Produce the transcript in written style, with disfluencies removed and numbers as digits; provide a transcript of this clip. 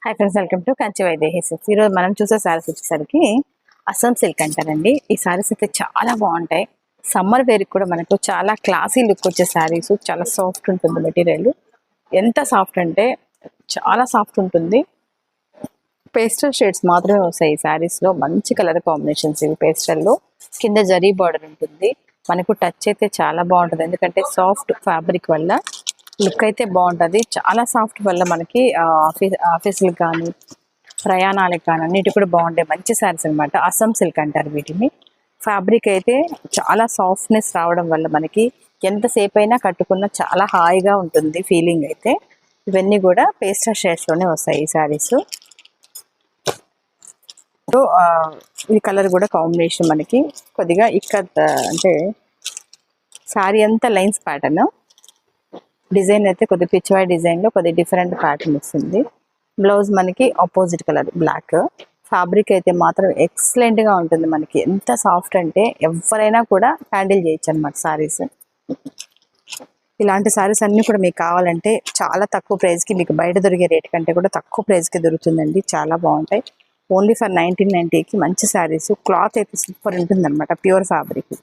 Hi friends, welcome to Kanchi Vaidehi silks. ఈరోజు మనం చూసే శారీస్ వచ్చేసరికి అస్సాం సిల్క్ అంటారండి. ఈ శారీస్ అయితే చాలా బాగుంటాయి. సమ్మర్ వేర్కి కూడా మనకు చాలా క్లాసీ లుక్ వచ్చే శారీస్. చాలా సాఫ్ట్ ఉంటుంది మెటీరియల్. ఎంత సాఫ్ట్ అంటే చాలా సాఫ్ట్ ఉంటుంది. పేస్టల్ షేడ్స్ మాత్రమే వస్తాయి ఈ శారీస్లో. మంచి కలర్ కాంబినేషన్స్ ఇవి పేస్టల్లో. కింద జరీ బార్డర్ ఉంటుంది. మనకు టచ్ అయితే చాలా బాగుంటుంది, ఎందుకంటే సాఫ్ట్ ఫ్యాబ్రిక్ వల్ల లుక్ అయితే బాగుంటుంది. చాలా సాఫ్ట్ వల్ల మనకి ఆఫీసులకు కానీ ప్రయాణాలకు కానీ అన్నిటి కూడా బాగుంటాయి. మంచి శారీస్ అనమాట. అస్సాం సిల్క్ అంటారు వీటిని. ఫ్యాబ్రిక్ అయితే చాలా సాఫ్ట్నెస్ రావడం వల్ల మనకి ఎంతసేపు అయినా కట్టుకున్నా చాలా హాయిగా ఉంటుంది ఫీలింగ్ అయితే. ఇవన్నీ కూడా పేస్టల్ షేడ్స్లోనే వస్తాయి ఈ శారీస్. సో ఈ కలర్ కూడా కాంబినేషన్ మనకి కొద్దిగా అంటే శారీ అంతా లైన్స్ ప్యాటర్న్. డిజైన్ అయితే కొద్దిగా పిచ్చివాయి డిజైన్లో కొద్దిగా డిఫరెంట్ ప్యాటర్న్ వస్తుంది. బ్లౌజ్ మనకి ఆపోజిట్ కలర్ బ్లాక్. ఫ్యాబ్రిక్ అయితే మాత్రం ఎక్సలెంట్గా ఉంటుంది మనకి. ఎంత సాఫ్ట్ అంటే ఎవరైనా కూడా హ్యాండిల్ చేయొచ్చు అనమాట శారీస్. ఇలాంటి శారీస్ అన్నీ కూడా మీకు కావాలంటే చాలా తక్కువ ప్రైస్కి, మీకు బయట దొరికే రేట్ కంటే కూడా తక్కువ ప్రైస్కి దొరుకుతుందండి. చాలా బాగుంటాయి. ఓన్లీ ఫర్ 1990కి మంచి శారీస్. క్లాత్ అయితే సూపర్ ఉంటుంది అనమాట, ప్యూర్ ఫ్యాబ్రిక్.